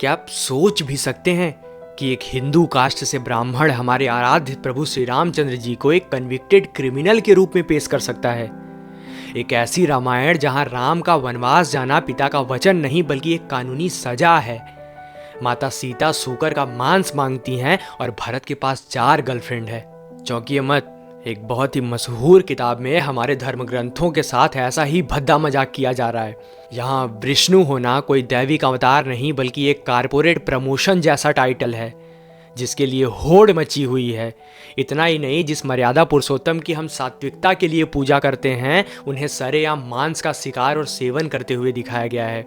क्या आप सोच भी सकते हैं कि एक हिंदू कास्ट से ब्राह्मण हमारे आराध्य प्रभु श्री रामचंद्र जी को एक कन्विक्टेड क्रिमिनल के रूप में पेश कर सकता है? एक ऐसी रामायण जहां राम का वनवास जाना पिता का वचन नहीं बल्कि एक कानूनी सजा है। माता सीता सूकर का मांस मांगती हैं और भरत के पास 4 गर्लफ्रेंड है। चौंकिए मत, एक बहुत ही मशहूर किताब में हमारे धर्म ग्रंथों के साथ ऐसा ही भद्दा मजाक किया जा रहा है। यहाँ विष्णु होना कोई दैविक अवतार नहीं बल्कि एक कारपोरेट प्रमोशन जैसा टाइटल है जिसके लिए होड़ मची हुई है। इतना ही नहीं, जिस मर्यादा पुरुषोत्तम की हम सात्विकता के लिए पूजा करते हैं उन्हें सरेआम मांस का शिकार और सेवन करते हुए दिखाया गया है।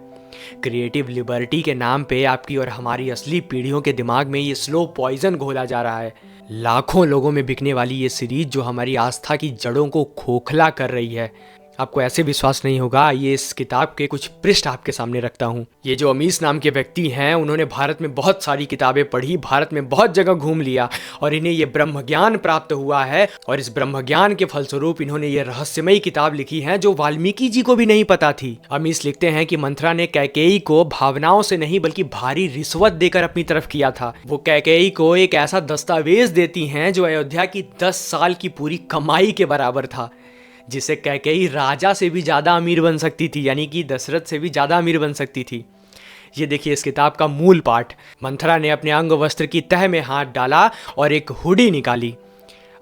क्रिएटिव लिबर्टी के नाम पे आपकी और हमारी असली पीढ़ियों के दिमाग में ये स्लो पॉइजन घोला जा रहा है। लाखों लोगों में बिकने वाली ये सीरीज जो हमारी आस्था की जड़ों को खोखला कर रही है। आपको ऐसे विश्वास नहीं होगा, ये इस किताब के कुछ पृष्ठ आपके सामने रखता हूँ। ये जो अमीश नाम के व्यक्ति हैं उन्होंने भारत में बहुत सारी किताबें पढ़ी, भारत में बहुत जगह घूम लिया और इन्हें ये ब्रह्म ज्ञान प्राप्त हुआ है। और इस ब्रह्म ज्ञान के फलस्वरूप इन्होंने ये रहस्यमयी किताब लिखी है जो वाल्मीकि जी को भी नहीं पता थी। अमीश लिखते हैं कि मंथरा ने कैकेयी को भावनाओं से नहीं बल्कि भारी रिश्वत देकर अपनी तरफ किया था। वो कैकेयी को एक ऐसा दस्तावेज देती हैं जो अयोध्या की 10 साल की पूरी कमाई के बराबर था, जिसे कैकेयी राजा से भी ज़्यादा अमीर बन सकती थी, यानी कि दशरथ से भी ज़्यादा अमीर बन सकती थी। ये देखिए इस किताब का मूल पाठ। मंथरा ने अपने अंग वस्त्र की तह में हाथ डाला और एक हुडी निकाली।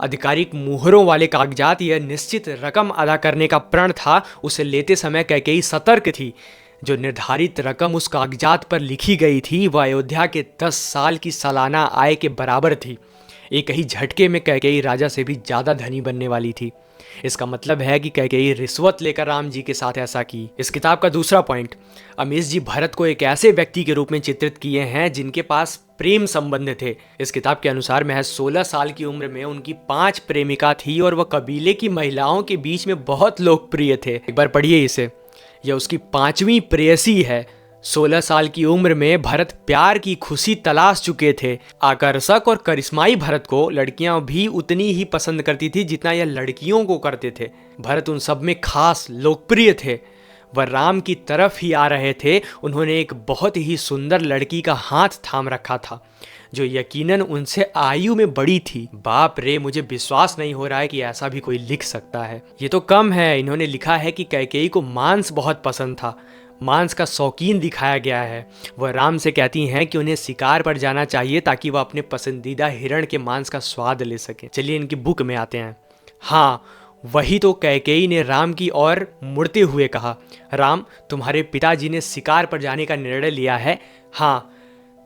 आधिकारिक मुहरों वाले कागजात, यह निश्चित रकम अदा करने का प्रण था। उसे लेते समय कैकेयी सतर्क थी। जो निर्धारित रकम उस कागजात पर लिखी गई थी वह अयोध्या के 10 साल की सालाना आय के बराबर थी। एक ही झटके में कैकेयी राजा से भी ज़्यादा धनी बनने वाली थी। इसका मतलब है कि कैकेयी रिश्वत लेकर राम जी के साथ ऐसा की। इस किताब का दूसरा पॉइंट, अमीश जी भरत को एक ऐसे व्यक्ति के रूप में चित्रित किए हैं जिनके पास प्रेम संबंध थे। इस किताब के अनुसार महज 16 साल की उम्र में उनकी 5 प्रेमिका थी और वह कबीले की महिलाओं के बीच में बहुत लोकप्रिय थे। एक बार पढ़िए इसे, यह उसकी 5वीं प्रेयसी है। 16 साल की उम्र में भरत प्यार की खुशी तलाश चुके थे। आकर्षक और करिश्माई भरत को लड़कियां भी उतनी ही पसंद करती थी जितना यह लड़कियों को करते थे। भरत उन सब में खास लोकप्रिय थे। वह राम की तरफ ही आ रहे थे। उन्होंने एक बहुत ही सुंदर लड़की का हाथ थाम रखा था जो यकीनन उनसे आयु में बड़ी थी। बाप रे, मुझे विश्वास नहीं हो रहा है कि ऐसा भी कोई लिख सकता है। ये तो कम है, इन्होंने लिखा है कि कैकेयी को मांस बहुत पसंद था। मांस का शौकीन दिखाया गया है। वह राम से कहती हैं कि उन्हें शिकार पर जाना चाहिए ताकि वह अपने पसंदीदा हिरण के मांस का स्वाद ले सके। चलिए इनकी बुक में आते हैं। हाँ, वही तो कैकेयी ने राम की ओर मुड़ते हुए कहा, राम, तुम्हारे पिताजी ने शिकार पर जाने का निर्णय लिया है। हाँ,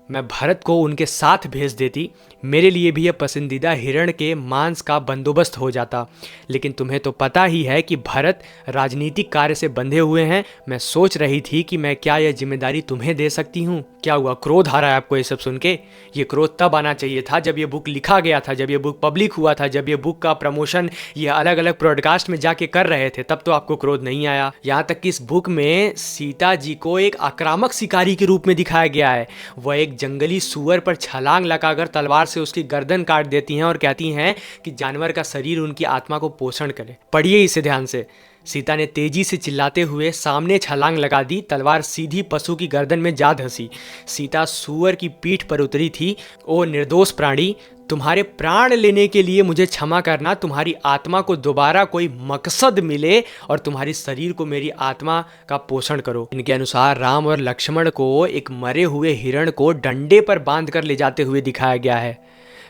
मैं भरत को उनके साथ भेज देती, मेरे लिए भी यह पसंदीदा हिरण के मांस का बंदोबस्त हो जाता। लेकिन तुम्हें तो पता ही है कि भरत राजनीतिक कार्य से बंधे हुए हैं। मैं सोच रही थी कि मैं क्या यह जिम्मेदारी तुम्हें दे सकती हूँ। क्या हुआ, क्रोध आ रहा है आपको ये सब सुन के? ये क्रोध तब आना चाहिए था जब ये बुक लिखा गया था, जब ये बुक पब्लिक हुआ था, जब ये बुक का प्रमोशन ये अलग अलग ब्रॉडकास्ट में जाके कर रहे थे, तब तो आपको क्रोध नहीं आया। यहाँ तक कि इस बुक में सीता जी को एक आक्रामक शिकारी के रूप में दिखाया गया है। वह एक जंगली सुअर पर छलांग लगाकर तलवार से उसकी गर्दन काट देती हैं और कहती हैं कि जानवर का शरीर उनकी आत्मा को पोषण करे। पढ़िए इसे ध्यान से। सीता ने तेजी से चिल्लाते हुए सामने छलांग लगा दी। तलवार सीधी पशु की गर्दन में जा धंसी। सीता सुअर की पीठ पर उतरी थी। ओ निर्दोष प्राणी, तुम्हारे प्राण लेने के लिए मुझे क्षमा करना। तुम्हारी आत्मा को दोबारा कोई मकसद मिले और तुम्हारी शरीर को मेरी आत्मा का पोषण करो। इनके अनुसार राम और लक्ष्मण को एक मरे हुए हिरण को डंडे पर बांध कर ले जाते हुए दिखाया गया है।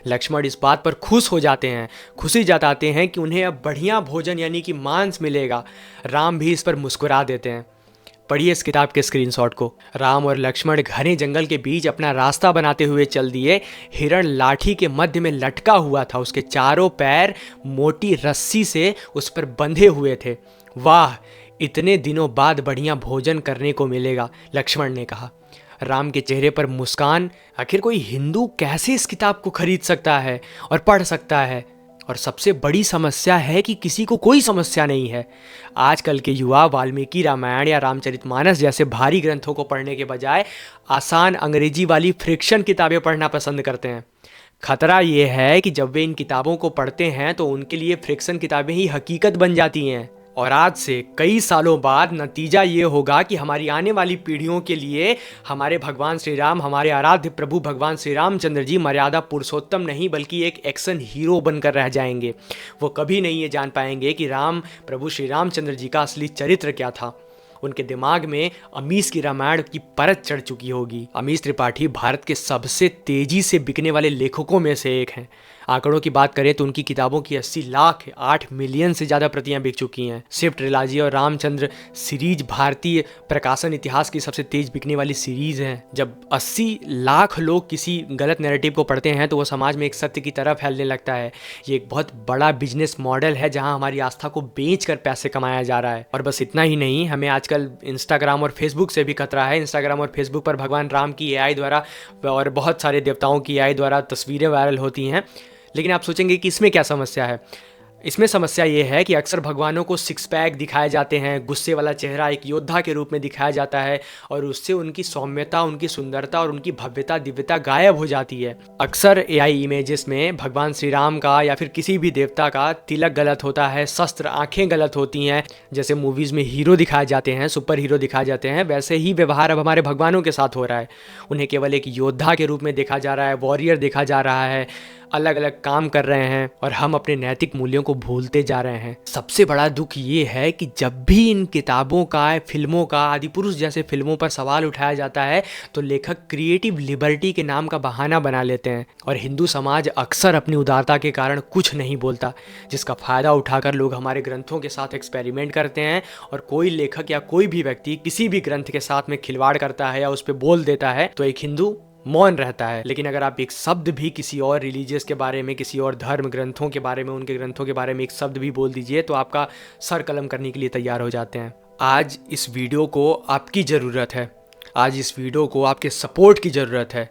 लक्ष्मण इस बात पर खुश हो जाते हैं, खुशी जताते हैं कि उन्हें अब बढ़िया भोजन यानी कि मांस मिलेगा। राम भी इस पर मुस्कुरा देते हैं। पढ़िए इस किताब के स्क्रीनशॉट को। राम और लक्ष्मण घने जंगल के बीच अपना रास्ता बनाते हुए चल दिए। हिरण लाठी के मध्य में लटका हुआ था। उसके चारों पैर मोटी रस्सी से उस पर बंधे हुए थे। वाह, इतने दिनों बाद बढ़िया भोजन करने को मिलेगा, लक्ष्मण ने कहा। राम के चेहरे पर मुस्कान। आखिर कोई हिंदू कैसे इस किताब को खरीद सकता है और पढ़ सकता है? और सबसे बड़ी समस्या है कि किसी को कोई समस्या नहीं है। आजकल के युवा वाल्मीकि रामायण या रामचरितमानस जैसे भारी ग्रंथों को पढ़ने के बजाय आसान अंग्रेजी वाली फ्रिक्शन किताबें पढ़ना पसंद करते हैं। खतरा ये है कि जब वे इन किताबों को पढ़ते हैं तो उनके लिए फ्रिक्शन किताबें ही हकीकत बन जाती हैं। और आज से कई सालों बाद नतीजा ये होगा कि हमारी आने वाली पीढ़ियों के लिए हमारे भगवान श्री राम, हमारे आराध्य प्रभु भगवान श्री रामचंद्र जी मर्यादा पुरुषोत्तम नहीं बल्कि एक एक्शन हीरो बनकर रह जाएंगे। वो कभी नहीं ये जान पाएंगे कि राम प्रभु श्री रामचंद्र जी का असली चरित्र क्या था। उनके दिमाग में अमीश की रामायण की परत चढ़ चुकी होगी। अमीश त्रिपाठी भारत के सबसे तेजी से बिकने वाले लेखकों में से एक हैं। आंकड़ों की बात करें तो उनकी किताबों की 80 लाख 8 मिलियन से ज़्यादा प्रतियां बिक चुकी हैं। शिव ट्रिलॉजी और रामचंद्र सीरीज भारतीय प्रकाशन इतिहास की सबसे तेज बिकने वाली सीरीज है। जब 80 लाख लोग किसी गलत नैरेटिव को पढ़ते हैं तो वो समाज में एक सत्य की तरह फैलने लगता है। ये एक बहुत बड़ा बिजनेस मॉडल है जहां हमारी आस्था को बेचकर पैसे कमाया जा रहा है। और बस इतना ही नहीं, हमें आजकल इंस्टाग्राम और फेसबुक से भी खतरा है। इंस्टाग्राम और फेसबुक पर भगवान राम की एआई द्वारा और बहुत सारे देवताओं की एआई द्वारा तस्वीरें वायरल होती हैं। लेकिन आप सोचेंगे कि इसमें क्या समस्या है। इसमें समस्या ये है कि अक्सर भगवानों को सिक्स पैक दिखाए जाते हैं, गुस्से वाला चेहरा एक योद्धा के रूप में दिखाया जाता है और उससे उनकी सौम्यता, उनकी सुंदरता और उनकी भव्यता दिव्यता गायब हो जाती है। अक्सर एआई इमेजेस में भगवान श्री राम का या फिर किसी भी देवता का तिलक गलत होता है, शस्त्र, आंखें गलत होती हैं। जैसे मूवीज़ में हीरो दिखाए जाते हैं, सुपर हीरो दिखाए जाते हैं, वैसे ही व्यवहार अब हमारे भगवानों के साथ हो रहा है। उन्हें केवल एक योद्धा के रूप में देखा जा रहा है, वॉरियर देखा जा रहा है, अलग अलग काम कर रहे हैं और हम अपने नैतिक मूल्यों को भूलते जा रहे हैं। सबसे बड़ा दुख ये है कि जब भी इन किताबों का, फिल्मों का, आदिपुरुष जैसे फिल्मों पर सवाल उठाया जाता है तो लेखक क्रिएटिव लिबर्टी के नाम का बहाना बना लेते हैं और हिंदू समाज अक्सर अपनी उदारता के कारण कुछ नहीं बोलता, जिसका फ़ायदा उठाकर लोग हमारे ग्रंथों के साथ एक्सपेरिमेंट करते हैं। और कोई लेखक या कोई भी व्यक्ति किसी भी ग्रंथ के साथ में खिलवाड़ करता है या उस पर बोल देता है तो एक हिंदू मौन रहता है। लेकिन अगर आप एक शब्द भी किसी और रिलीजियस के बारे में, किसी और धर्म ग्रंथों के बारे में, उनके ग्रंथों के बारे में एक शब्द भी बोल दीजिए तो आपका सर कलम करने के लिए तैयार हो जाते हैं। आज इस वीडियो को आपकी ज़रूरत है, आज इस वीडियो को आपके सपोर्ट की ज़रूरत है।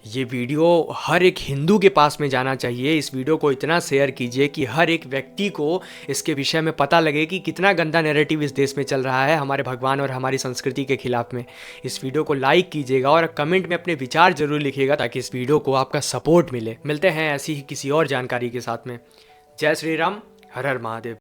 ये वीडियो हर एक हिंदू के पास में जाना चाहिए। इस वीडियो को इतना शेयर कीजिए कि हर एक व्यक्ति को इसके विषय में पता लगे कि कितना गंदा नैरेटिव इस देश में चल रहा है हमारे भगवान और हमारी संस्कृति के खिलाफ में। इस वीडियो को लाइक कीजिएगा और कमेंट में अपने विचार जरूर लिखिएगा ताकि इस वीडियो को आपका सपोर्ट मिले। मिलते हैं ऐसी ही किसी और जानकारी के साथ में। जय श्री राम, हर हर महादेव।